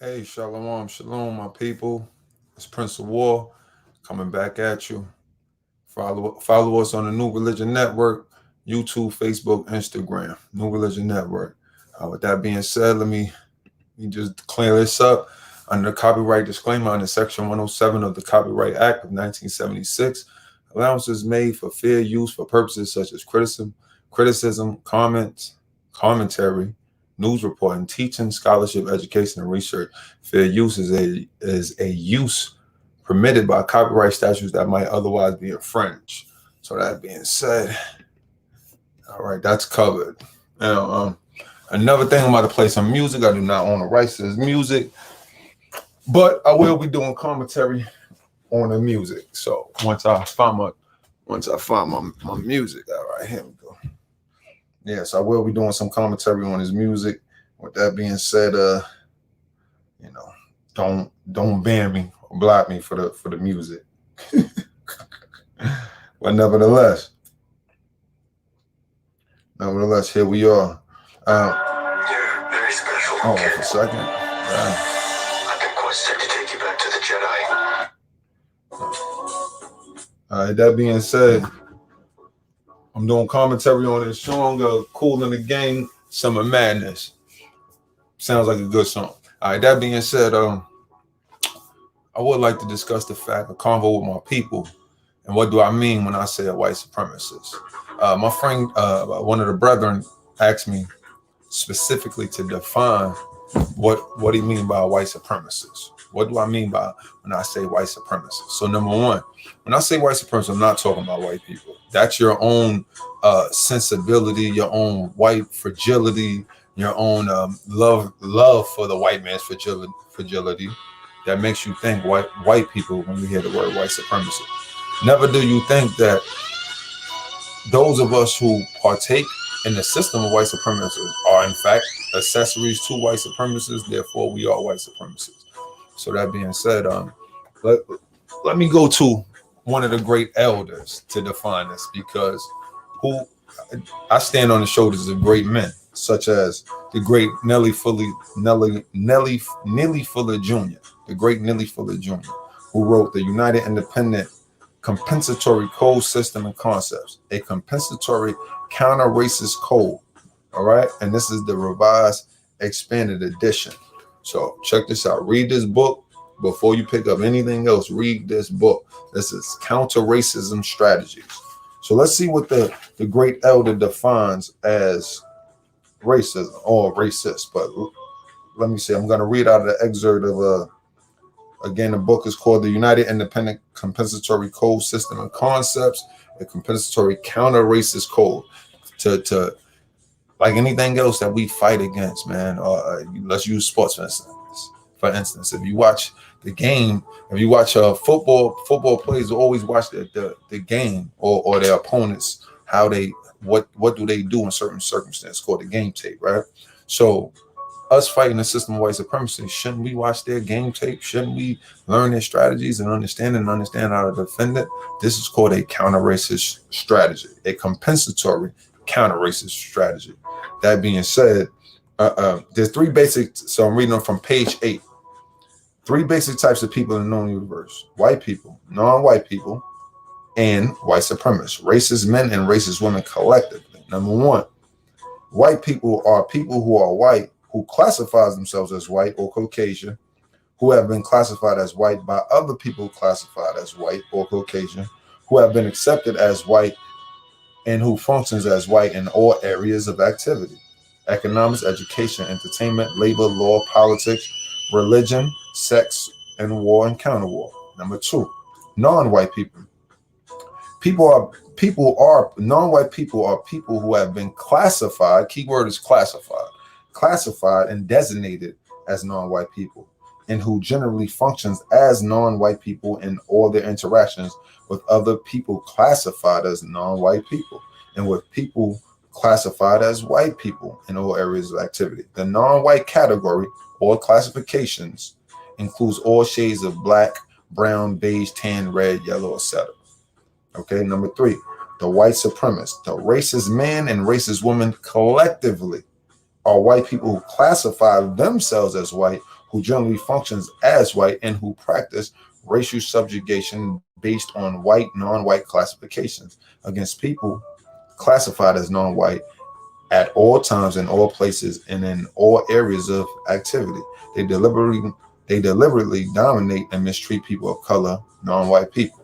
Hey, shalom, shalom, my people. It's Prince of War coming back at you. Follow us on the New Religion Network, YouTube, Facebook, Instagram. New Religion Network. With that being said, let me just clear this up. Under the copyright disclaimer under Section 107 of the Copyright Act of 1976, allowances made for fair use for purposes such as criticism, comments, commentary, news reporting, teaching, scholarship, education, and research. Fair use is a use permitted by copyright statutes that might otherwise be infringed. So that being said, all right, that's covered. Now, another thing, I'm about to play some music. I do not own the rights to this music, but I will be doing commentary on the music. So once I find my music, all right, here we go. Yes, I will be doing some commentary on his music. With that being said, don't ban me or block me for the music. But nevertheless, here we are. You're very special. Oh, for a second. I've been quested to take you back to the Jedi. All right, that being said, I'm doing commentary on this song, Cool in the Game, Summer Madness. Sounds like a good song. All right, that being said, I would like to discuss the fact of convo with my people. And what do I mean when I say a white supremacist? My friend, one of the brethren, asked me specifically to define what do you mean by a white supremacist? What do I mean by when I say white supremacist? So number one, when I say white supremacist, I'm not talking about white people. That's your own sensibility, your own white fragility, your own love for the white man's fragility that makes you think white people when you hear the word white supremacy. Never do you think that those of us who partake in the system of white supremacists are in fact accessories to white supremacists, therefore we are white supremacists. So that being said, let me go to one of the great elders to define this, because I stand on the shoulders of great men, such as the great Nelly Fuller Jr., the great Nelly Fuller Jr., who wrote the United Independent Compensatory Code System and Concepts, a compensatory counter-racist code. All right, and this is the revised, expanded edition. So check this out. Read this book before you pick up anything else. Read this book. This is counter-racism strategies. So let's see what the great elder defines as racism or racist. But let me see. I'm going to read out of the excerpt of again, the book is called The United Independent Compensatory Code System and Concepts, a compensatory counter-racist code. To like anything else that we fight against, man. Let's use sports for instance. If you watch the game, if you watch football players always watch the game or their opponents, what do they do in certain circumstances, called the game tape, right? So us fighting the system of white supremacy, shouldn't we watch their game tape? Shouldn't we learn their strategies and understand how to defend it? This is called a counter-racist strategy, a compensatory counter-racist strategy. That being said, there's three basic, so I'm reading them from page 8. 3 basic types of people in the known universe: white people, non-white people, and white supremacists, racist men and racist women collectively. Number 1, white people are people who are white, who classifies themselves as white or Caucasian, who have been classified as white by other people classified as white or Caucasian, who have been accepted as white, and who functions as white in all areas of activity: economics, education, entertainment, labor, law, politics, religion, sex, and war and counter-war. Number 2, non-white people. Non-white people are people who have been classified, keyword is classified and designated as non-white people, and who generally functions as non-white people in all their interactions with other people classified as non-white people, and with people classified as white people in all areas of activity. The non-white category or classifications includes all shades of black, brown, beige, tan, red, yellow, etc. Okay, number 3, the white supremacists. The racist men and racist women collectively are white people who classify themselves as white who generally functions as white and who practice racial subjugation based on white, non-white classifications against people classified as non-white at all times, in all places, and in all areas of activity. They deliberately dominate and mistreat people of color, non-white people.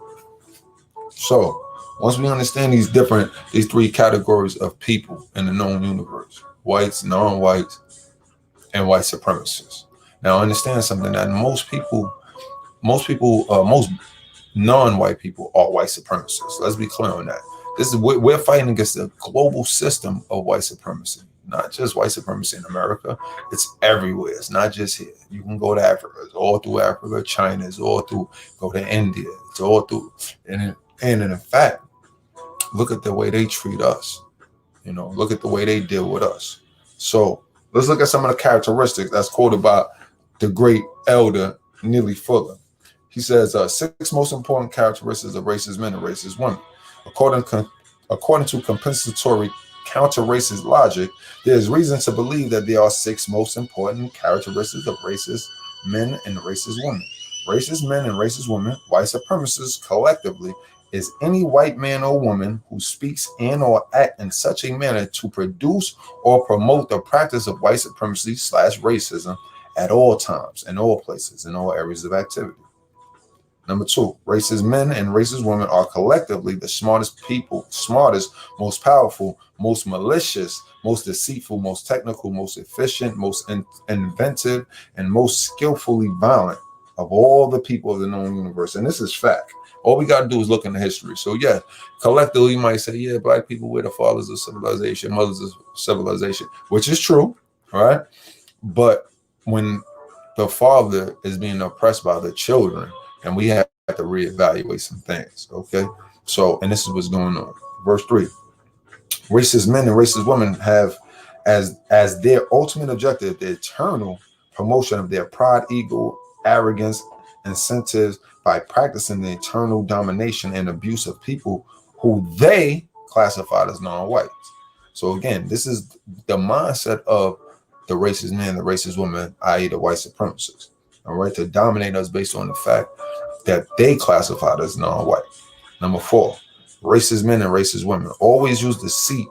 So once we understand these three categories of people in the known universe, whites, non-whites, and white supremacists. Now understand something, that most non-white people are white supremacists. Let's be clear on that. We're fighting against a global system of white supremacy, not just white supremacy in America. It's everywhere. It's not just here. You can go to Africa. It's all through Africa. China. It's all through. Go to India. It's all through. And in fact, look at the way they treat us. Look at the way they deal with us. So let's look at some of the characteristics that's quoted by the great elder Neely Fuller. He says, 6 most important characteristics of racist men and racist women. According to compensatory counter-racist logic, there is reason to believe that there are 6 most important characteristics of racist men and racist women. Racist men and racist women, white supremacists collectively, is any white man or woman who speaks and or act in such a manner to produce or promote the practice of white supremacy / racism at all times, in all places, in all areas of activity. Number 2, racist men and racist women are collectively the smartest, most powerful, most malicious, most deceitful, most technical, most efficient, most inventive, and most skillfully violent of all the people of the known universe. And this is fact. All we got to do is look into history. So yeah, collectively you might say, yeah, black people were the fathers of civilization, mothers of civilization, which is true, right? But when the father is being oppressed by the children, and we have to reevaluate some things, okay? So, and this is what's going on. Verse 3, racist men and racist women have as their ultimate objective the eternal promotion of their pride, ego, arrogance, incentives by practicing the eternal domination and abuse of people who they classified as non-whites. So again, this is the mindset of the racist man, the racist woman, i.e. the white supremacists. All right, to dominate us based on the fact that they classified as non-white. Number 4, racist men and racist women always use deceit,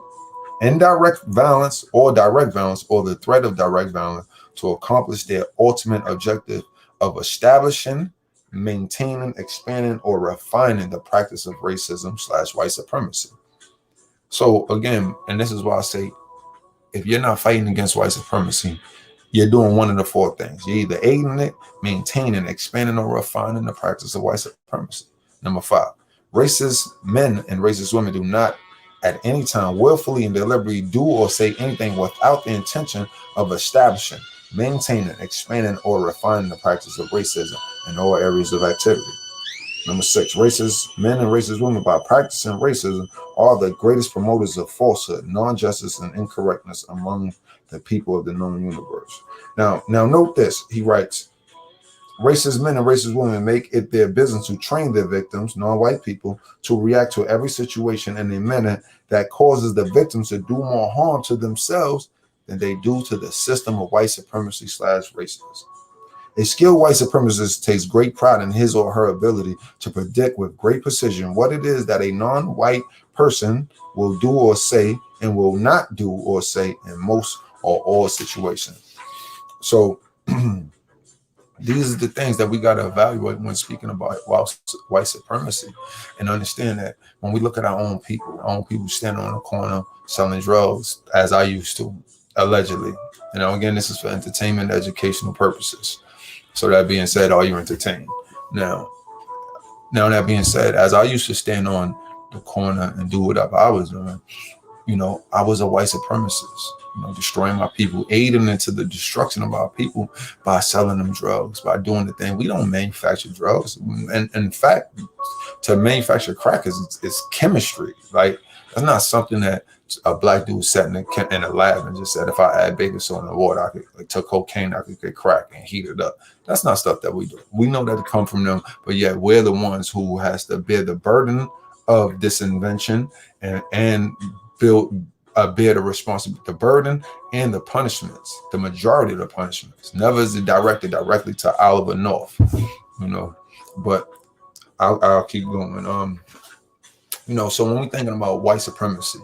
indirect violence, or direct violence, or the threat of direct violence to accomplish their ultimate objective of establishing, maintaining, expanding, or refining the practice of racism / white supremacy. So again, and this is why I say, if you're not fighting against white supremacy, you're doing one of the 4 things. You're either aiding it, maintaining, expanding, or refining the practice of white supremacy. Number 5, racist men and racist women do not at any time willfully and deliberately do or say anything without the intention of establishing, maintaining, expanding, or refining the practice of racism in all areas of activity. Number 6, racist men and racist women, by practicing racism, are the greatest promoters of falsehood, non-justice, and incorrectness among the people of the known universe. Now note this. He writes, racist men and racist women make it their business to train their victims, non-white people, to react to every situation in a manner that causes the victims to do more harm to themselves than they do to the system of white supremacy / racism. A skilled white supremacist takes great pride in his or her ability to predict with great precision what it is that a non-white person will do or say and will not do or say in most or all situations. So these are the things that we got to evaluate when speaking about white supremacy, and understand that when we look at our own people standing on the corner selling drugs, as I used to, allegedly. Again, this is for entertainment, educational purposes. So that being said, are you entertained? Now that being said, as I used to stand on the corner and do whatever I was doing, I was a white supremacist, destroying my people, aiding into the destruction of our people by selling them drugs, by doing the thing. We don't manufacture drugs. And in fact, to manufacture crack is chemistry. Like, that's not something that a black dude sat in a lab and just said, if I add baking soda and water, I could took cocaine, I could get crack and heat it up. That's not stuff that we do. We know that it come from them, but yet we're the ones who has to bear the burden of this invention and build bear the responsibility, the burden, and the punishments. The majority of the punishments. Never is it directed directly to Oliver North, you know. But I'll keep going. You know, so when we're thinking about white supremacy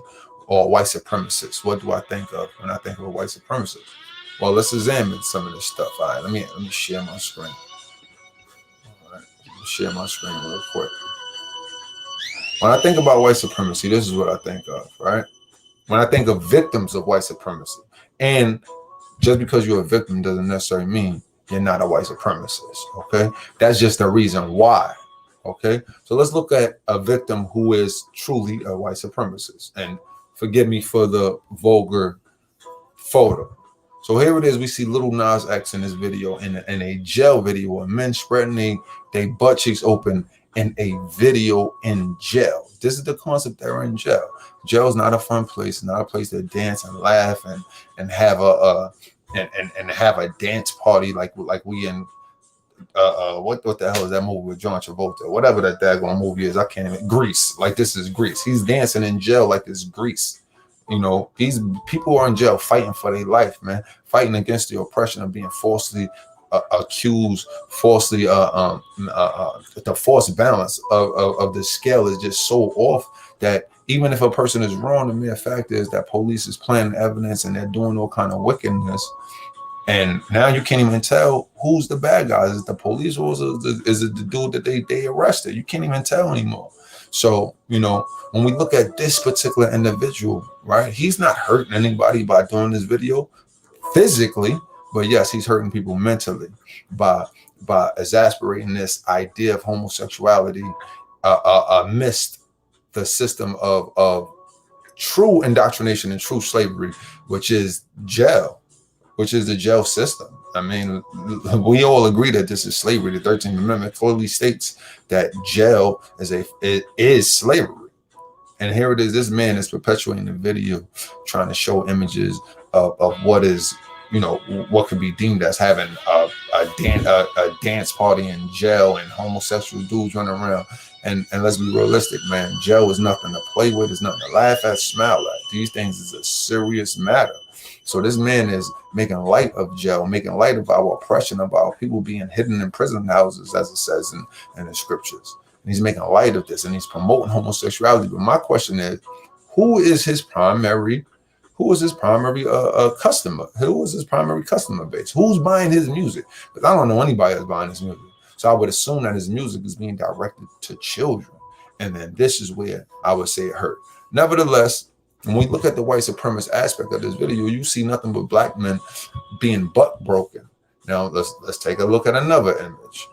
or white supremacists, what do I think of when I think of a white supremacist? Well, let's examine some of this stuff. All right, let me share my screen. All right, let me share my screen real quick. When I think about white supremacy, this is what I think of, right? When I think of victims of white supremacy, and just because you're a victim doesn't necessarily mean you're not a white supremacist, okay? That's just the reason why, okay? So let's look at a victim who is truly a white supremacist. And forgive me for the vulgar photo. So here it is. We see Little Nas X in this video, in a jail video, of men spreading they butt cheeks open in a video in jail. This is the concept. They're in jail. Jail is not a fun place, not a place to dance and laugh and have and have a dance party like we in what the hell is that movie with John Travolta? Whatever that daggone movie is, I can't even. Grease. Like, this is Grease. He's dancing in jail like it's Grease. You know, these people are in jail fighting for their life, man, fighting against the oppression of being falsely accused, falsely the false balance of the scale is just so off that even if a person is wrong, the mere fact is that police is planting evidence and they're doing all kind of wickedness. And now you can't even tell who's the bad guys. Is it the police or is it the dude that they arrested? You can't even tell anymore. So, you know, when we look at this particular individual, right, he's not hurting anybody by doing this video physically, but yes, he's hurting people mentally by exasperating this idea of homosexuality amidst the system of true indoctrination and true slavery, which is jail, which is the jail system. I mean, we all agree that this is slavery. The 13th Amendment clearly states that jail is slavery. And here it is. This man is perpetuating the video, trying to show images of what is, you know, what could be deemed as having a dance party in jail and homosexual dudes running around. And let's be realistic, man. Jail is nothing to play with. It's nothing to laugh at, smile at. These things is a serious matter. So this man is making light of jail, making light of our oppression, of our people being hidden in prison houses, as it says in the scriptures. And he's making light of this, and he's promoting homosexuality. But my question is, who is his primary customer? Who is his primary customer base? Who's buying his music? Because I don't know anybody that's buying his music. So I would assume that his music is being directed to children. And then this is where I would say it hurt. Nevertheless, when we look at the white supremacist aspect of this video, you see nothing but black men being butt broken. Now let's take a look at another image.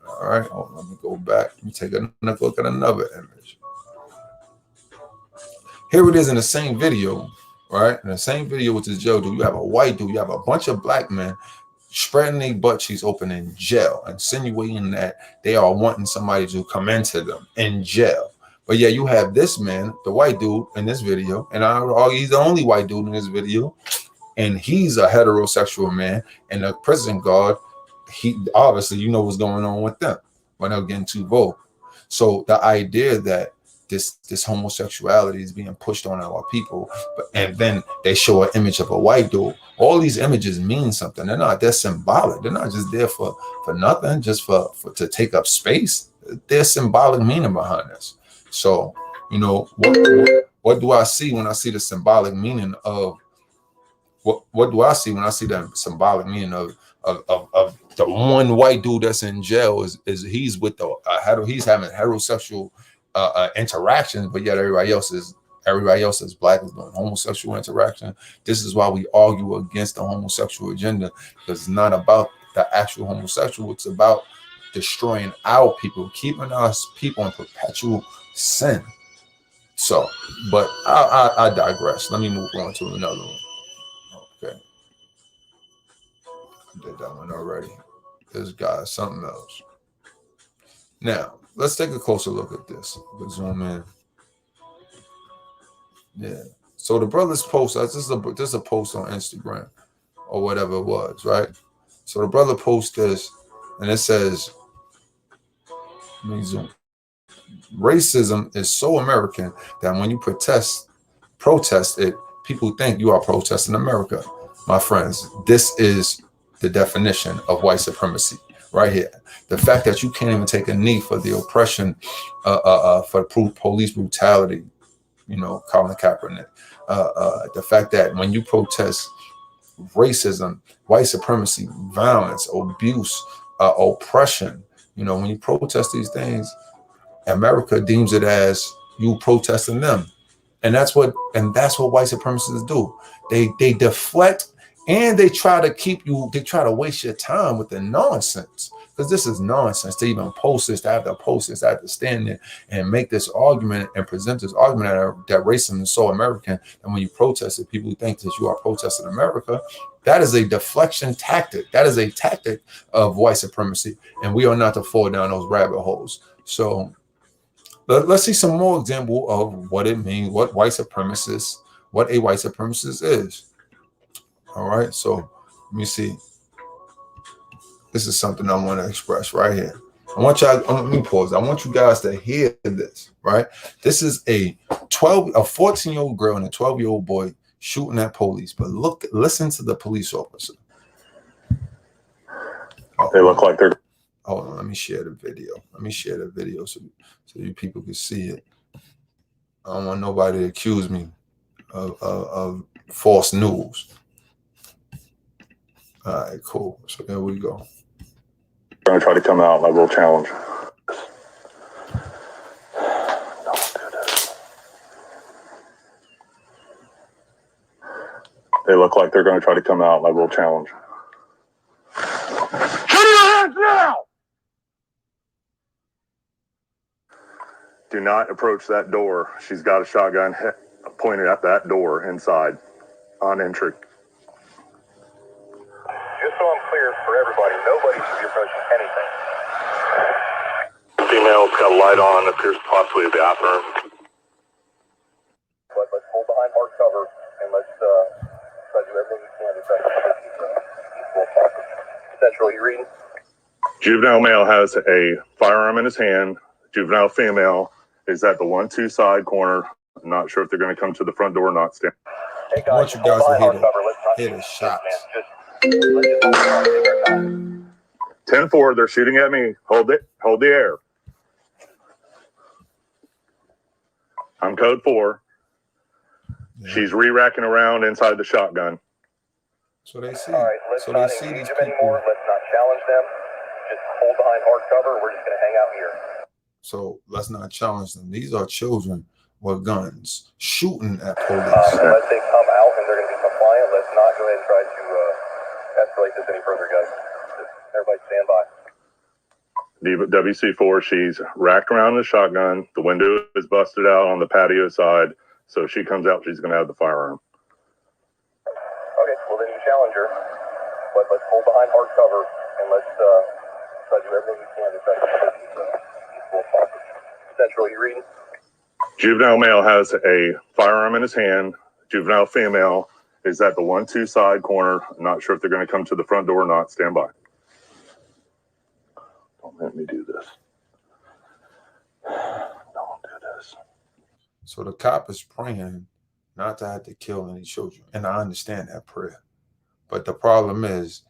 All right, let me go back. Let me take another look at another image. Here it is in the same video, right? In the same video with this jail dude, you have a white dude, you have a bunch of black men spreading their butt cheeks open in jail, insinuating that they are wanting somebody to come into them in jail. But yeah, you have this man, the white dude in this video, and I would argue he's the only white dude in this video, and he's a heterosexual man, and the prison guard, he obviously, you know what's going on with them when they're getting too vocal. So the idea that this homosexuality is being pushed on our people, and then they show an image of a white dude. All these images mean something. They're symbolic. They're not just there for nothing, just for to take up space. There's symbolic meaning behind this. So, you know, what do I see when I see the symbolic meaning of what do I see when I see the symbolic meaning of the one white dude that's in jail is he's with he's having heterosexual interactions, but yet everybody else is black, is doing homosexual interaction. This is why we argue against the homosexual agenda, because it's not about the actual homosexual. It's about destroying our people, keeping us people in perpetual sin. So, but I digress. Let me move on to another one. Okay, I did that one already. This guy is something else. Now let's take a closer look at this. Let's zoom in. Yeah. So the brother's post. This is a post on Instagram or whatever it was, right? So the brother posts this, and it says, let me zoom. Racism is so American that when you protest it, people think you are protesting America. My friends, this is the definition of white supremacy right here. The fact that you can't even take a knee for the oppression, for police brutality, you know, Colin Kaepernick. The fact that when you protest racism, white supremacy, violence, abuse, oppression, you know, when you protest these things, America deems it as you protesting them. And that's what white supremacists do. They deflect, and they try to keep you, they try to waste your time with the nonsense. Because this is nonsense to even post this, to have to post this, to have to stand there and make this argument and present this argument that racism is so American. And when you protest it, people think that you are protesting America. That is a deflection tactic. That is a tactic of white supremacy. And we are not to fall down those rabbit holes. So let's see some more example of what it means, what a white supremacist is. All right, so let me see. This is something I want to express right here. I want y'all, let me pause. I want you guys to hear this, right? This is a 14-year-old girl and a 12-year-old boy shooting at police. But listen to the police officer. They look like they're... Hold on, let me share the video. Let me share the video so you people can see it. I don't want nobody to accuse me of false news. All right, cool. So there we go. I'm going to try to come out, my little challenge. They look like they're going to try to come out, my little challenge. Put your hands now! Do not approach that door. She's got a shotgun pointed at that door inside on entry. Just so I'm clear for everybody, nobody should be approaching anything. Female's got a light on, appears possibly a bathroom. But let's hold behind hard cover and let's try to do everything we can to try to keep peaceful process. Central, you reading? Juvenile male has a firearm in his hand. Juvenile female is at the 1-2 side corner. I'm not sure if they're going to come to the front door or not. Stand. Hey guys, I want you guys to hit the shots. 10-4, they're shooting at me. Hold it. Hold the air. I'm code 4. Yeah. She's re-racking around inside the shotgun. So they see. All right, let's not engage them anymore. Let's not challenge them. Just hold behind hard cover. We're just going to hang out here. So let's not challenge them. These are children with guns shooting at police. Unless they come out and they're going to be compliant, let's not go ahead and try to escalate this any further, guys. Just everybody stand by. WC4, she's racked around the shotgun. The window is busted out on the patio side. So if she comes out, she's going to have the firearm. Okay, well then you challenge her. But let's hold behind hard cover and let's try to do everything we can to try to keep peaceful process. Central, you reading? Juvenile male has a firearm in his hand. Juvenile female is at the 1-2 side corner. I'm not sure if they're going to come to the front door or not. Stand by. Don't let me do this. Don't do this. So the cop is praying not to have to kill any children. And I understand that prayer. But the problem is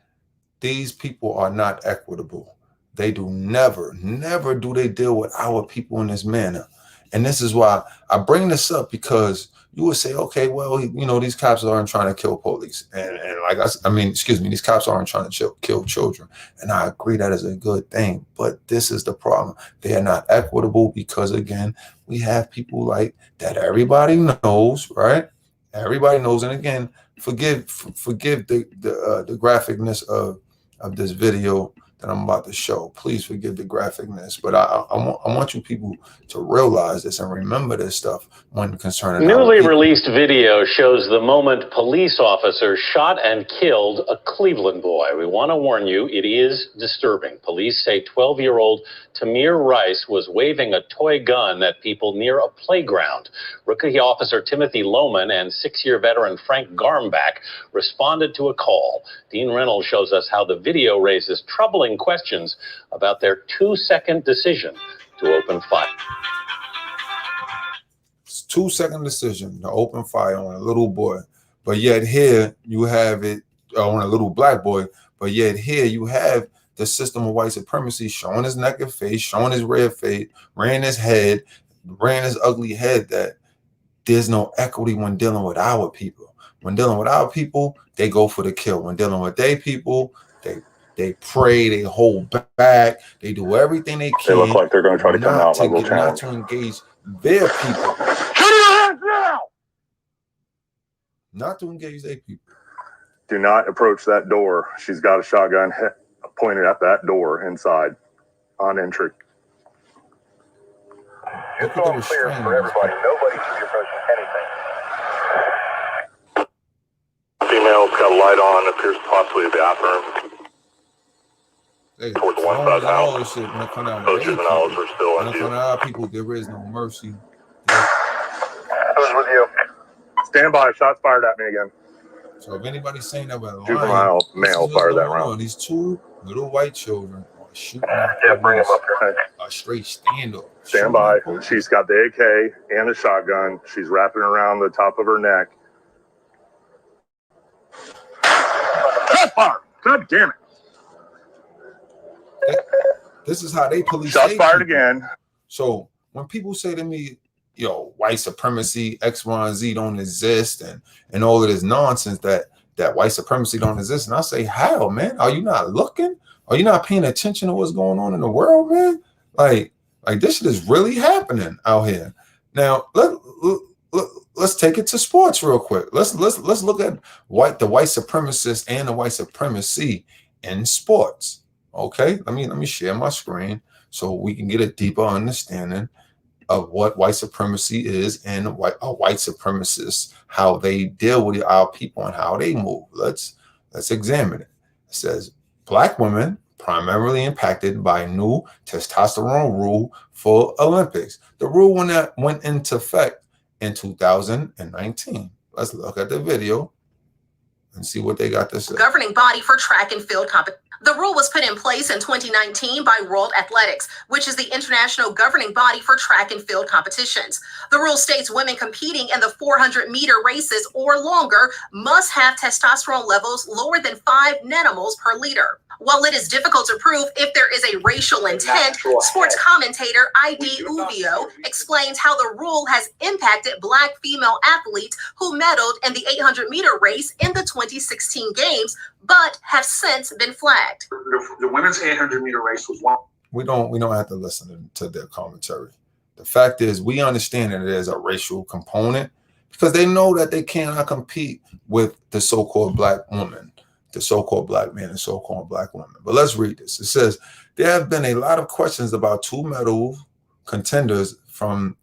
these people are not equitable. They do never do they deal with our people in this manner. And this is why I bring this up, because you would say, okay, well, you know, these cops aren't trying to kill police. And like, these cops aren't trying to kill children. And I agree that is a good thing. But this is the problem. They are not equitable because, again, we have people like that everybody knows, right? Everybody knows. And again, forgive the graphicness of this video that I'm about to show. Please forgive the graphicness, but I want you people to realize this and remember this stuff when concerning. Newly released video shows the moment police officers shot and killed a Cleveland boy. We want to warn you, it is disturbing. Police say 12-year-old Tamir Rice was waving a toy gun at people near a playground. Rookie officer Timothy Lohman and 6-year veteran Frank Garmbach responded to a call. Dean Reynolds shows us how the video raises troubling questions about their 2-second decision to open fire. It's 2-second decision to open fire on a little boy, but yet here you have it on a little black boy, but yet here you have the system of white supremacy showing his naked face, showing his red face, rearing his head, rearing his ugly head, that there's no equity when dealing with our people. When dealing with our people, they go for the kill. When dealing with their people, they pray, they hold back, they do everything they can. They look like they're going to try to come out. My little challenge. Not to engage their people. Not to engage their people. Do not approach that door. She's got a shotgun pointed at that door inside on entry. Just so I'm clear for everybody, nobody should be approaching anything. Female's got a light on, appears possibly a bathroom. Towards one side of the house. Those juveniles are still on view. Our people, there is no mercy. Who's with you? Stand by. Shots fired at me again. So if anybody's saying that, well, juvenile male fired that round. These 2 little white children are shooting. Yeah, bring them up here. A straight standoff. Stand by. She's got the AK and the shotgun. She's wrapping around the top of her neck. God damn it. This is how they police. Shots fired again. So when people say to me, yo, white supremacy, X, Y, and Z don't exist, and all of this nonsense that white supremacy don't exist, and I say, how, man? Are you not looking? Are you not paying attention to what's going on in the world, man? Like this shit is really happening out here. Now let's take it to sports real quick. Let's look at the white supremacists and the white supremacy in sports. Okay, let me share my screen so we can get a deeper understanding of what white supremacy is and a white supremacists, how they deal with our people and how they move. Let's examine it. It says Black women primarily impacted by new testosterone rule for Olympics. The rule went into effect in 2019. Let's look at the video and see what they got to say. Governing body for track and field competition. The rule was put in place in 2019 by World Athletics, which is the international governing body for track and field competitions. The rule states women competing in the 400-meter races or longer must have testosterone levels lower than 5 nanomoles per liter. While it is difficult to prove if there is a racial intent, sports commentator I.D. Uvio explains how the rule has impacted Black female athletes who medaled in the 800-meter race in the 2016 games, but have since been flagged. The women's 800-meter race was one. We don't have to listen to their commentary. The fact is, we understand that there's a racial component because they know that they cannot compete with the so-called Black woman, the so-called Black man, and so-called Black woman. But let's read this. It says, there have been a lot of questions about 2 medal contenders from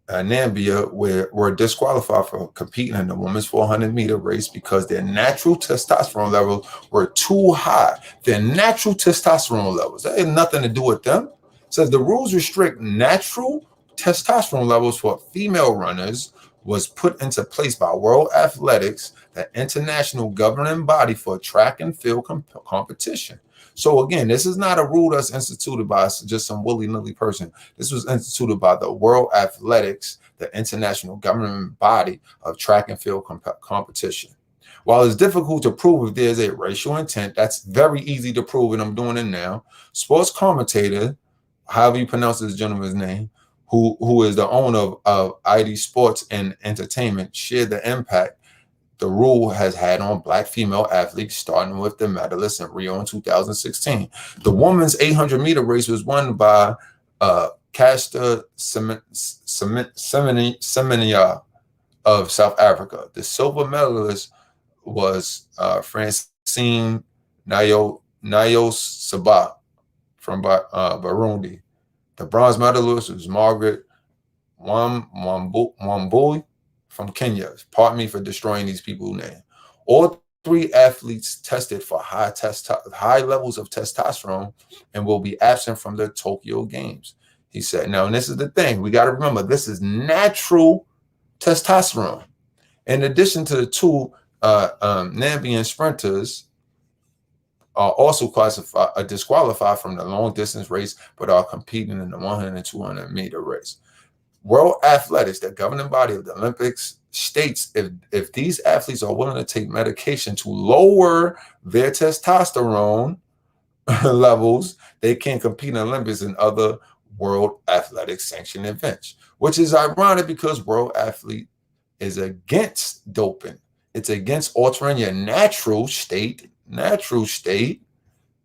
Namibia were disqualified for competing in the women's 400-meter race because their natural testosterone levels were too high. Their natural testosterone levels, that had nothing to do with them. It says the rules restrict natural testosterone levels for female runners was put into place by World Athletics, the international governing body for track and field competition. So again, this is not a rule that's instituted by just some willy-nilly person. This was instituted by the World Athletics, the international governing body of track and field competition. While it's difficult to prove if there's a racial intent, that's very easy to prove, and I'm doing it now. Sports commentator, however you pronounce this gentleman's name, who is the owner of ID Sports and Entertainment, shared the impact the rule has had on Black female athletes, starting with the medalists in Rio in 2016. The women's 800-meter race was won by Caster Semenya of South Africa. The silver medalist was Francine Nayosaba from Burundi. The bronze medalist was Margaret Wambui from Kenya. Pardon me for destroying these people's names. All 3 athletes tested for high levels of testosterone and will be absent from the Tokyo Games, he said. Now, and this is the thing. We got to remember, this is natural testosterone. In addition to the 2 Namibian sprinters are also disqualified from the long distance race, but are competing in the 100 and 200 meter race. World Athletics, the governing body of the Olympics, states if these athletes are willing to take medication to lower their testosterone levels, they can compete in Olympics and other World Athletics sanctioned events, which is ironic because World Athlete is against doping. It's against altering your natural state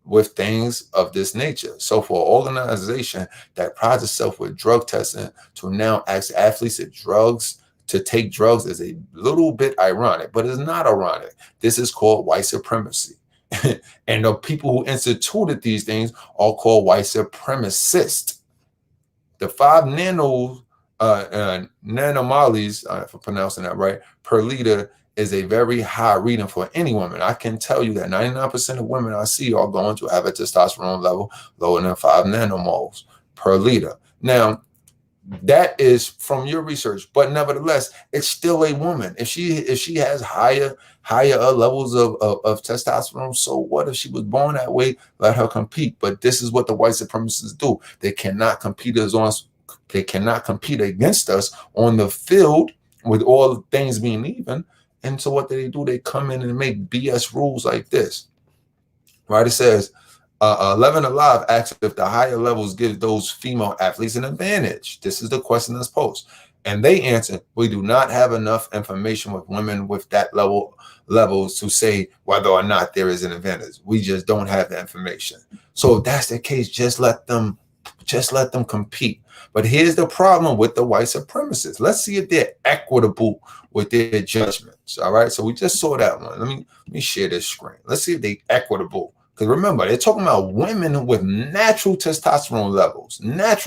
with things of this nature. So for an organization that prides itself with drug testing to now ask athletes to take drugs is a little bit ironic, but it's not ironic. This is called white supremacy. And the people who instituted these things are called white supremacists. The 5 nanomoles, if I'm pronouncing that right, per liter is a very high reading for any woman. I can tell you that 99% of women I see are going to have a testosterone level lower than 5 nanomoles per liter. Now, that is from your research, but nevertheless, it's still a woman. If she has higher levels of testosterone, so what? If she was born that way, let her compete. But this is what the white supremacists do. They cannot compete against us on the field with all things being even. And so what do? They come in and make BS rules like this, right? It says 11 Alive asks if the higher levels give those female athletes an advantage. This is the question that's posed. And they answer, we do not have enough information with women with that levels to say whether or not there is an advantage. We just don't have the information. So if that's the case, just let them compete. But here's the problem with the white supremacists. Let's see if they're equitable with their judgments. All right. So we just saw that one. Let me share this screen. Let's see if they're equitable. Because remember, they're talking about women with natural testosterone levels, not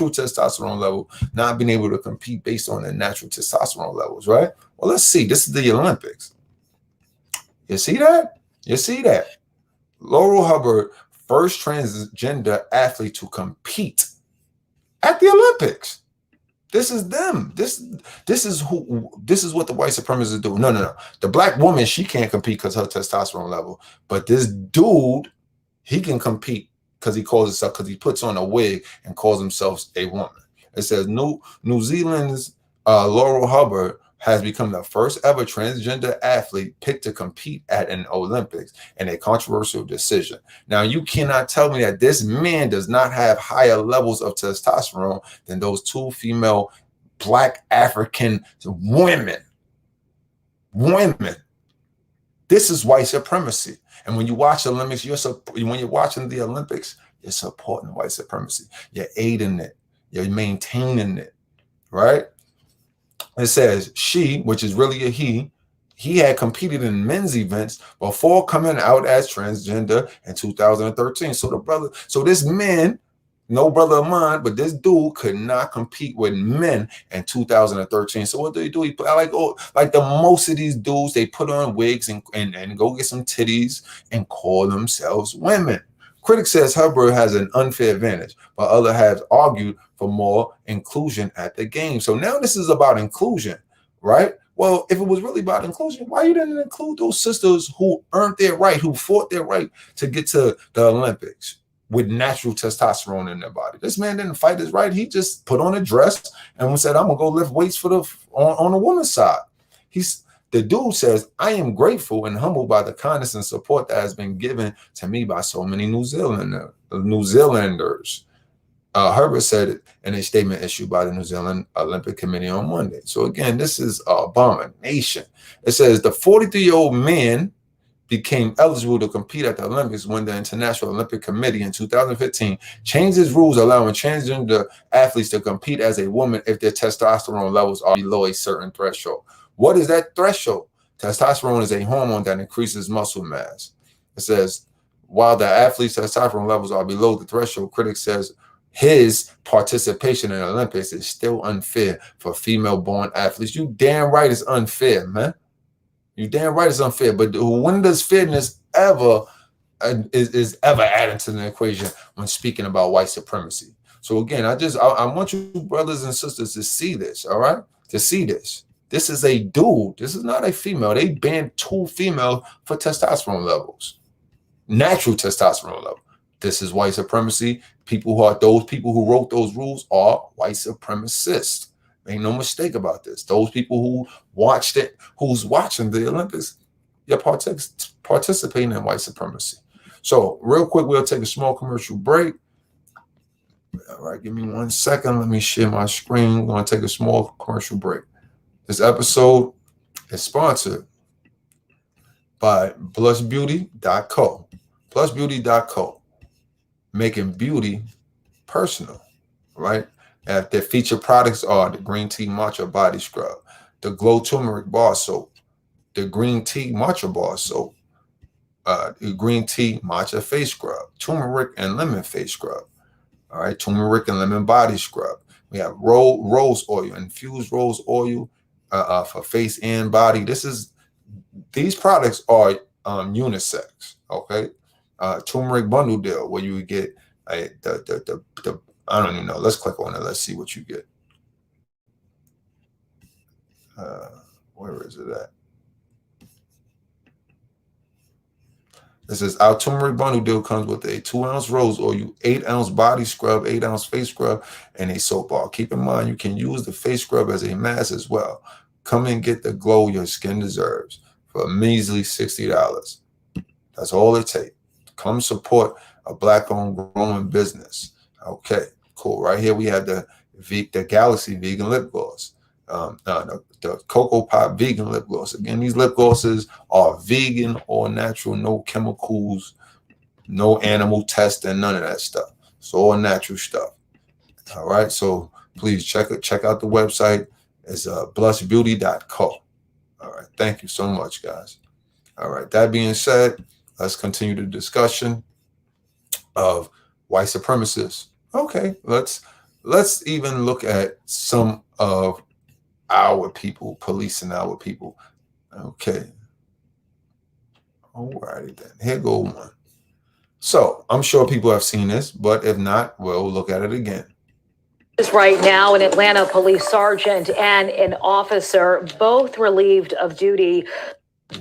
being able to compete based on their natural testosterone levels, right? Well, let's see. This is the Olympics. You see that? Laurel Hubbard, first transgender athlete to compete at the Olympics. This is them. This is what the white supremacists do. No. The black woman, she can't compete because her testosterone level. But this dude, he can compete because he puts on a wig and calls himself a woman. It says New Zealand's Laurel Hubbard has become the first ever transgender athlete picked to compete at an Olympics in a controversial decision. Now, you cannot tell me that this man does not have higher levels of testosterone than those 2 female black African women. This is white supremacy. And when you watch the Olympics, when you're watching the Olympics, you're supporting white supremacy. You're aiding it. You're maintaining it, right? It says she, which is really a he had competed in men's events before coming out as transgender in 2013. So this man, no brother of mine, but this dude could not compete with men in 2013. So what do? He put like the most of these dudes, they put on wigs and go get some titties and call themselves women. Critics says Hubbard has an unfair advantage, but others have argued for more inclusion at the game. So now this is about inclusion, right? Well, if it was really about inclusion, why you didn't include those sisters who earned their right, who fought their right to get to the Olympics with natural testosterone in their body? This man didn't fight his right. He just put on a dress and said, I'm gonna go lift weights on the woman's side. The dude says, I am grateful and humbled by the kindness and support that has been given to me by so many New Zealanders. Herbert said it in a statement issued by the New Zealand Olympic Committee on Monday. So again, this is an abomination. It says the 43-year-old man became eligible to compete at the Olympics when the International Olympic Committee in 2015 changed its rules allowing transgender athletes to compete as a woman if their testosterone levels are below a certain threshold. What is that threshold? Testosterone is a hormone that increases muscle mass. It says, while the athlete's testosterone levels are below the threshold, critics says his participation in the Olympics is still unfair for female-born athletes. You damn right it's unfair, man. You damn right it's unfair. But when does fairness ever is ever added to the equation when speaking about white supremacy? So again, I want you brothers and sisters to see this, all right? To see this. This is a dude. This is not a female. They banned 2 females for testosterone levels, natural testosterone level. This is white supremacy. Those people who wrote those rules are white supremacists. Ain't no mistake about this. Those people who watched it, who's watching the Olympics, you're participating in white supremacy. So real quick, we'll take a small commercial break. All right, give me 1 second. Let me share my screen. We're going to take a small commercial break. This episode is sponsored by plusbeauty.co. Plusbeauty.co, making beauty personal, right? And their featured products are the green tea matcha body scrub, the glow turmeric bar soap, the green tea matcha bar soap, the green tea matcha face scrub, turmeric and lemon face scrub. All right, turmeric and lemon body scrub. We have rose oil, infused rose oil for face and body. These products are unisex. Okay, turmeric bundle deal where you would get the I don't even know. Let's click on it. Let's see what you get. Where is it at? It says our turmeric bundle deal comes with a 2-ounce rose oil, 8-ounce body scrub, 8-ounce face scrub, and a soap bar. Keep in mind, you can use the face scrub as a mask as well. Come and get the glow your skin deserves for a measly $60. That's all it takes. Come support a Black-owned growing business. Okay, cool. Right here we have the Galaxy Vegan Lip Gloss. The Cocoa Pop Vegan Lip Gloss. Again, these lip glosses are vegan, all natural, no chemicals, no animal testing, none of that stuff. It's all natural stuff. All right, so please check out the website. It's plusbeauty.co. All right, thank you so much, guys. All right, that being said, let's continue the discussion of white supremacists. Okay, let's even look at some of our people, policing our people. Okay. Alrighty then. Here go one. So I'm sure people have seen this, but if not, we'll look at it again. Right now, an Atlanta police sergeant and an officer, both relieved of duty.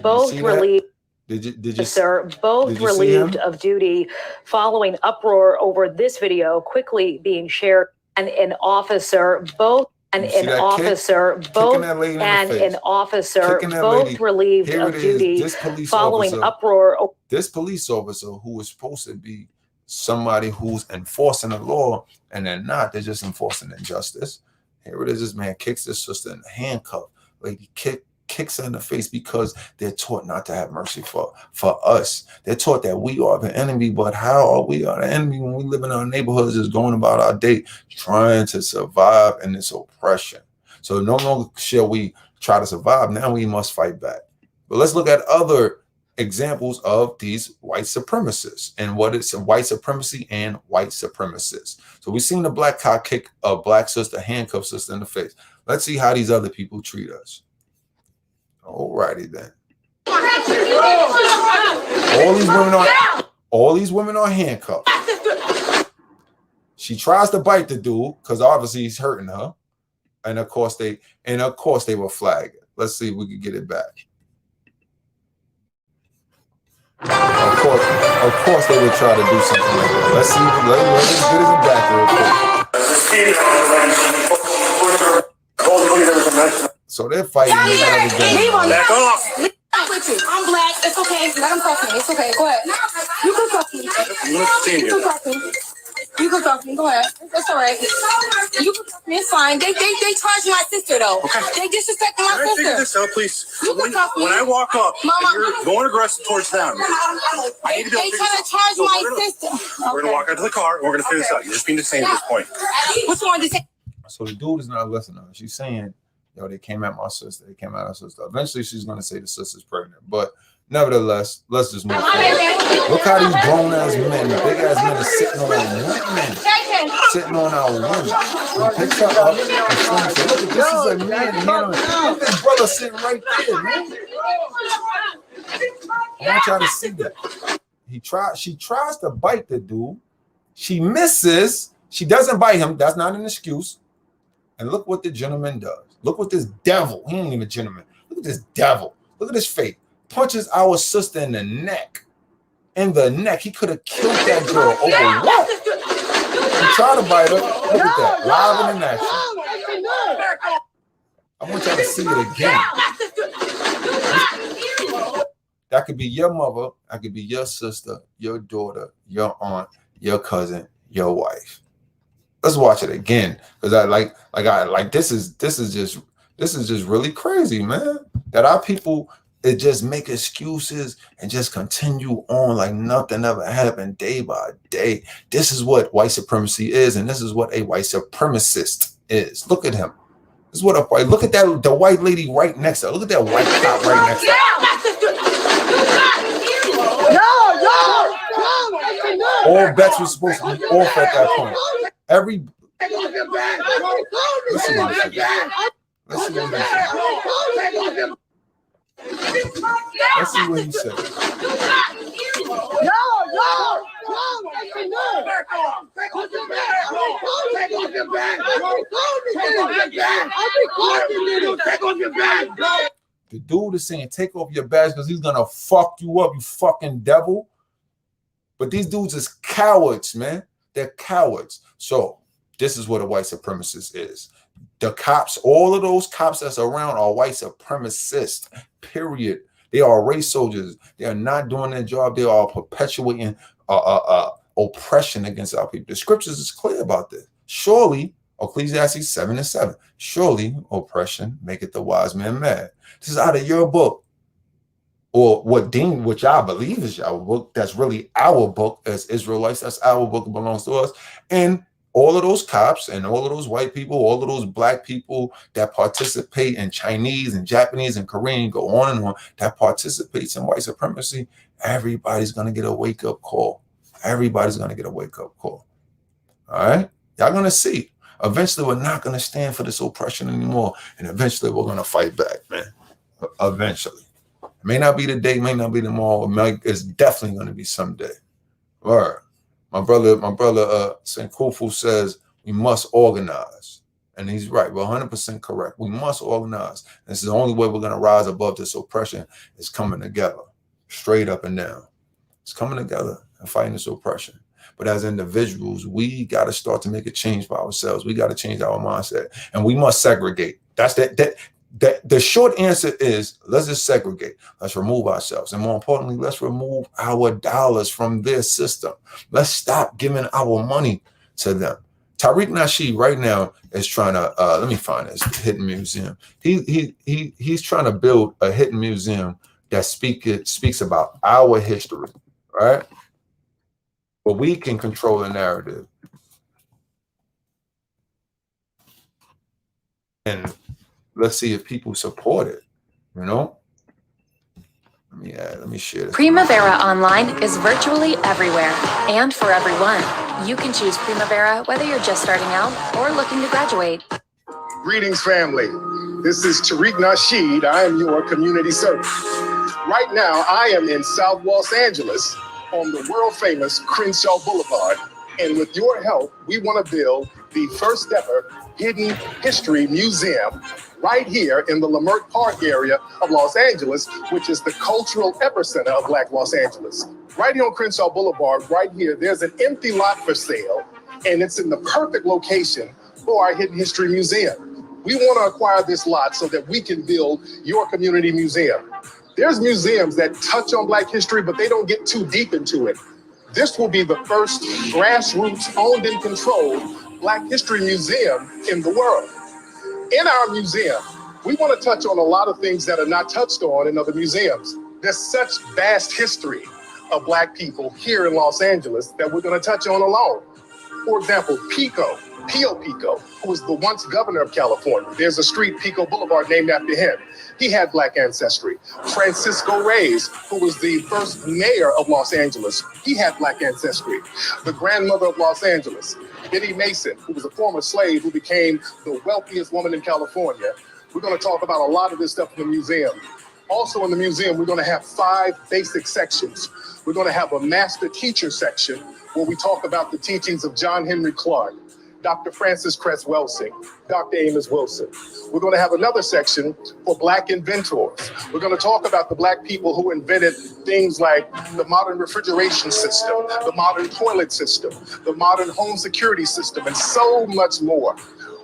Both relieved. Did you, sir, both relieved of duty following uproar over this video quickly being shared. And an officer, both. And an officer, both relieved of duty following uproar. This police officer who is supposed to be somebody who's enforcing the law, and they're not. They're just enforcing injustice. Here it is. This man kicks this sister in the handcuff. Lady kicks her in the face because they're taught not to have mercy for us. They're taught that we are the enemy, but how are we the enemy when we live in our neighborhoods just going about our day trying to survive in this oppression? So no longer shall we try to survive. Now we must fight back. But let's look at other examples of these white supremacists and what is white supremacy and white supremacists. So we've seen the black cop kick a black sister, handcuff sister in the face. Let's see how these other people treat us. Alrighty then. All these women are handcuffed. She tries to bite the dude because obviously he's hurting her, and of course they will flag it. Let's see if we can get it back. Of course they would try to do something like that. Let's see. Let's get it back real quick. So they're fighting. Back off. I'm black. It's okay. Let him talk to me. It's okay. Go ahead. You can talk to me. You can talk to me. Go ahead. It's all right. You can talk to me. It's fine. They charged my sister though. Okay. They disrespected my sister. Figure this out, please. When I walk up, you're going aggressive towards them. They trying to charge my sister. We're gonna walk out to the car. And we're gonna figure this out. You're just being insane at this point. What's wrong with this? So the dude is not listening. She's saying, yo, they came at my sister. They came at her sister. Eventually, she's going to say the sister's pregnant. But nevertheless, let's just move forward. Look how these grown-ass men, big-ass men are sitting on women. Sitting on our women. He picks her up and slams her. Look, this is a man here. Look, this brother sitting right there, man. I want y'all to see that. She tries to bite the dude. She misses. She doesn't bite him. That's not an excuse. And look what the gentleman does. Look what this devil, he ain't even a gentleman. Look at this devil. Look at his face. Punches our sister in the neck. In the neck. He could have killed that girl over what? He tried to bite her. Look at that. Live and in action. I want y'all to see it again. That could be your mother, that could be your sister, your daughter, your aunt, your cousin, your wife. Let's watch it again, because this is just really crazy, man. That our people just make excuses and just continue on like nothing ever happened day by day. This is what white supremacy is, and this is what a white supremacist is. Look at him. This is what a white. Look at that, the white lady right next to her. Look at that white cop right next to her. All bets were supposed to be off at that point. Let's see what he said. Let's see what he said. The dude is saying, take off your badge because he's gonna fuck you up, you fucking devil. But these dudes is cowards, man. They're cowards. So this is what a white supremacist is. The cops, all of those cops that's around are white supremacists, period. They are race soldiers. They are not doing their job. They are perpetuating oppression against our people. The scriptures is clear about this. Surely, Ecclesiastes 7:7, surely oppression maketh the wise man mad. This is out of your book. Or which I believe is our book. That's really our book as Israelites. That's our book. It belongs to us. And all of those cops and all of those white people, all of those black people that participate in Chinese and Japanese and Korean, go on and on, that participates in white supremacy, everybody's going to get a wake-up call. Everybody's going to get a wake-up call. All right? Y'all going to see. Eventually, we're not going to stand for this oppression anymore. And eventually, we're going to fight back, man. Eventually. It may not be today, may not be tomorrow. It's definitely going to be someday. All right. My brother, St. Kufu says we must organize. And he's right. We're 100% correct. We must organize. This is the only way we're going to rise above this oppression is coming together, straight up and down. It's coming together and fighting this oppression. But as individuals, we got to start to make a change for ourselves. We got to change our mindset. And we must segregate. That's the short answer is let's just segregate. Let's remove ourselves. And more importantly, let's remove our dollars from their system. Let's stop giving our money to them. Tariq Nasheed right now is trying to, let me find this hidden museum. He's trying to build a hidden museum that speaks about our history, right? But we can control the narrative. And let's see if people support it, you know? Let me share this. Primavera Online is virtually everywhere and for everyone. You can choose Primavera whether you're just starting out or looking to graduate. Greetings, family. This is Tariq Nasheed. I am your community servant. Right now, I am in South Los Angeles on the world-famous Crenshaw Boulevard. And with your help, we want to build the first ever hidden history museum right here in the Leimert Park area of Los Angeles, which is the cultural epicenter of Black Los Angeles. Right here on Crenshaw Boulevard, right here, there's an empty lot for sale, and it's in the perfect location for our hidden history museum. We want to acquire this lot so that we can build your community museum. There's museums that touch on Black history, but they don't get too deep into it. This will be the first grassroots owned and controlled Black history museum in the world. In our museum, we want to touch on a lot of things that are not touched on in other museums. There's such vast history of Black people here in Los Angeles that we're going to touch on alone. For example, Pio Pico, who was the once governor of California. There's a street, Pico Boulevard, named after him. He had Black ancestry. Francisco Reyes, who was the first mayor of Los Angeles, he had Black ancestry. The grandmother of Los Angeles, Biddy Mason, who was a former slave who became the wealthiest woman in California. We're going to talk about a lot of this stuff in the museum. Also in the museum, we're going to have 5 basic sections. We're going to have a master teacher section where we talk about the teachings of John Henry Clark, Dr. Francis Cress Welsing, Dr. Amos Wilson. We're going to have another section for Black inventors. We're going to talk about the Black people who invented things like the modern refrigeration system, the modern toilet system, the modern home security system, and so much more.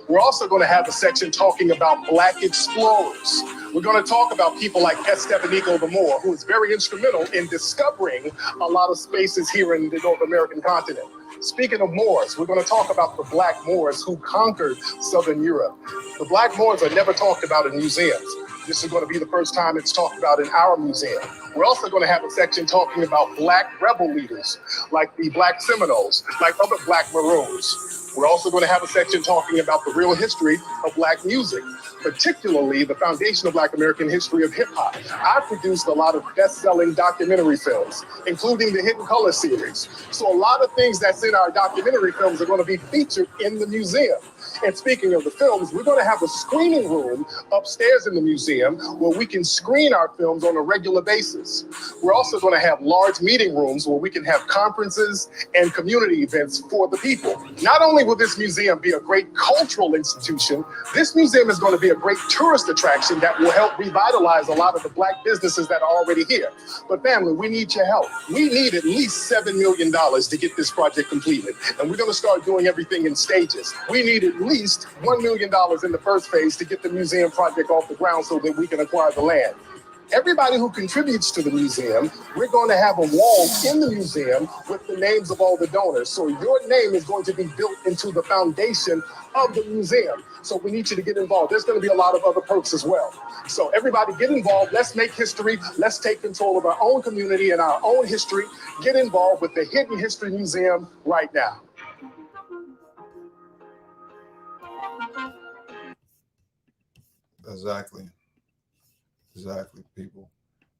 We're also going to have a section talking about Black explorers. We're going to talk about people like Estevanico the Moor, who is very instrumental in discovering a lot of spaces here in the North American continent. Speaking of Moors, we're going to talk about the Black Moors who conquered Southern Europe. The Black Moors are never talked about in museums. This is going to be the first time it's talked about in our museum. We're also going to have a section talking about Black rebel leaders, like the Black Seminoles, like other Black Maroons. We're also going to have a section talking about the real history of Black music, particularly the foundation of Black American history of hip hop. I produced a lot of best-selling documentary films, including the Hidden Color series. So a lot of things that's in our documentary films are going to be featured in the museum. And speaking of the films, we're going to have a screening room upstairs in the museum where we can screen our films on a regular basis. We're also going to have large meeting rooms where we can have conferences and community events for the people. Not only will this museum be a great cultural institution, this museum is going to be a great tourist attraction that will help revitalize a lot of the Black businesses that are already here. But family, we need your help. We need at least $7 million to get this project completed. And we're going to start doing everything in stages. We need at least $1 million in the first phase to get the museum project off the ground so that we can acquire the land. Everybody who contributes to the museum, we're going to have a wall in the museum with the names of all the donors. So your name is going to be built into the foundation of the museum. So we need you to get involved. There's going to be a lot of other perks as well. So everybody get involved. Let's make history. Let's take control of our own community and our own history. Get involved with the Hidden History Museum right now. Exactly, people.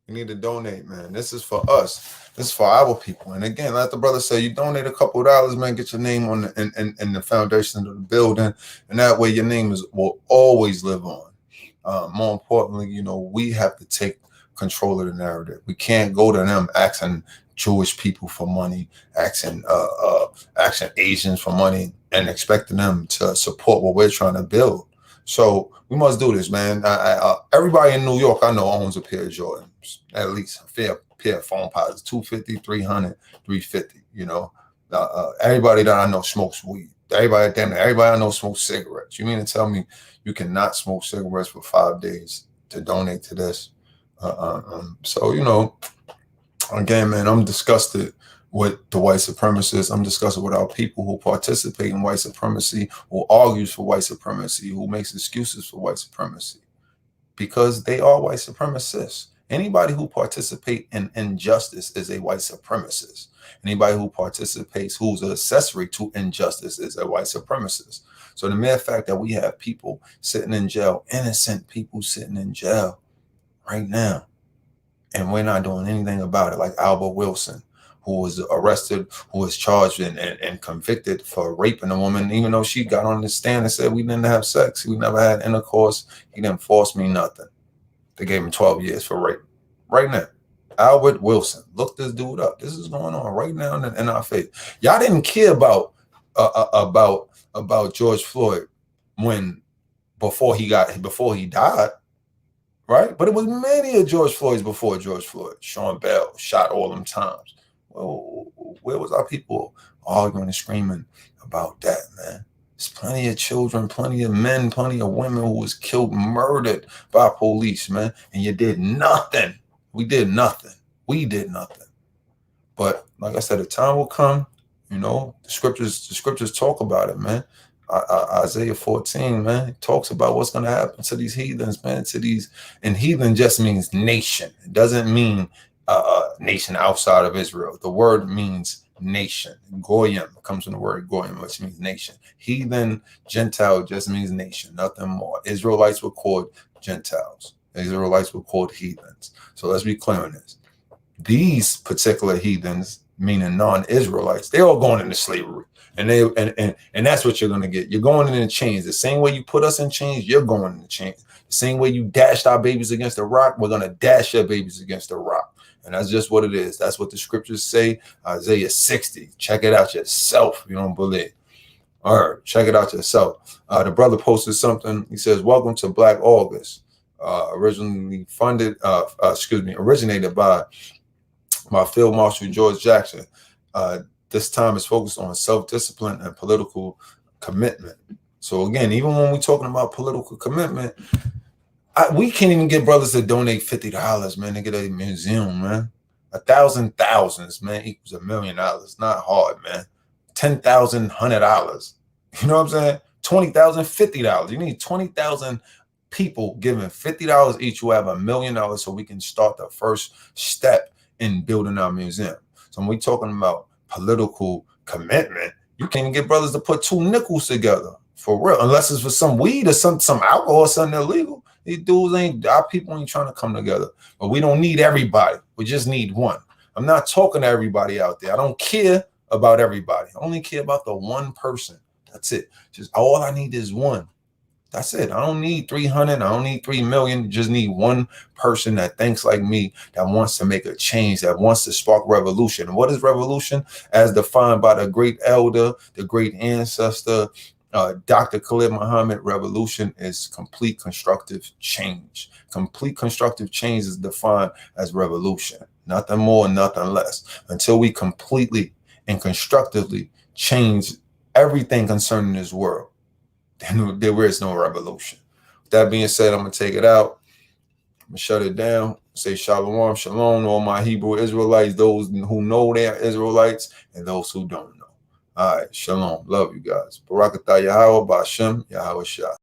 You need to donate, man. This is for us. This is for our people. And again, like the brother said, you donate a couple of dollars, man, get your name on in the foundation of the building. And that way your name will always live on. More importantly, you know, we have to take control of the narrative. We can't go to them asking Jewish people for money, asking Asians for money, and expecting them to support what we're trying to build. So we must do this, man. Everybody in New York I know owns a pair of Jordans, at least a fair pair of phone pods, 250, 300, 350. You know, everybody that I know smokes weed. Everybody I know smokes cigarettes. You mean to tell me you cannot smoke cigarettes for 5 days to donate to this? So you know, again, man, I'm disgusted with the white supremacists. I'm disgusted with our people who participate in white supremacy, who argues for white supremacy, who makes excuses for white supremacy, because they are white supremacists. Anybody who participates in injustice is a white supremacist. Anybody who participates, who's an accessory to injustice, is a white supremacist. So the mere fact that we have people sitting in jail, innocent people sitting in jail right now, and we're not doing anything about it, like Albert Wilson, who was arrested, who was charged and convicted for raping a woman, even though she got on the stand and said, we didn't have sex, we never had intercourse, he didn't force me nothing. They gave him 12 years for rape. Right now, Albert Wilson, look this dude up. This is going on right now in our face. Y'all didn't care about George Floyd before he died, right? But it was many of George Floyd's before George Floyd. Sean Bell shot all them times. Well, where was our people arguing and screaming about that, man? There's plenty of children, plenty of men, plenty of women who was killed, murdered by police, man. And you did nothing. We did nothing. We did nothing. But like I said, the time will come, you know, the scriptures talk about it, man. Isaiah 14, man, it talks about what's going to happen to these heathens, man, and heathen just means nation. It doesn't mean nation outside of Israel. The word means nation. Goyim comes from the word goyim, which means nation. Heathen, Gentile just means nation, nothing more. Israelites were called Gentiles. Israelites were called heathens. So let's be clear on this. These particular heathens, meaning non-Israelites, they're all going into slavery. And that's what you're going to get. You're going in chains. The same way you put us in chains, you're going in chains. The same way you dashed our babies against the rock, we're going to dash your babies against the rock. And that's just what it is. That's what the scriptures say. Isaiah 60. Check it out yourself if you don't believe. All right, check it out yourself. The brother posted something. He says, welcome to Black August. Originated by Field Marshal George Jackson. This time is focused on self-discipline and political commitment. So again, even when we're talking about political commitment, we can't even get brothers to donate $50, man, to get a museum, man. 1,000 thousands, man, equals $1 million. Not hard, man. 10,000, $100. You know what I'm saying? 20,000, $50. You need 20,000 people giving $50 each who have $1 million so we can start the first step in building our museum. So when we're talking about political commitment, you can't even get brothers to put 2 nickels together for real, unless it's for some weed or some alcohol or something illegal. These dudes ain't, our people ain't trying to come together. But we don't need everybody. We just need one. I'm not talking to everybody out there. I don't care about everybody. I only care about the one person. That's it. Just all I need is one. That's it. I don't need 300. I don't need 3 million. Just need one person that thinks like me, that wants to make a change, that wants to spark revolution. And what is revolution? As defined by the great elder, the great ancestor, Dr. Khalid Muhammad, revolution is complete constructive change. Complete constructive change is defined as revolution. Nothing more, nothing less. Until we completely and constructively change everything concerning this world, then there is no revolution. With that being said, I'm going to take it out. I'm going to shut it down. Say shalom, shalom to all my Hebrew Israelites, those who know they are Israelites and those who don't know. All right, shalom. Love you guys. Barakatah Yahweh, Ba'ashem, Yahweh Shah.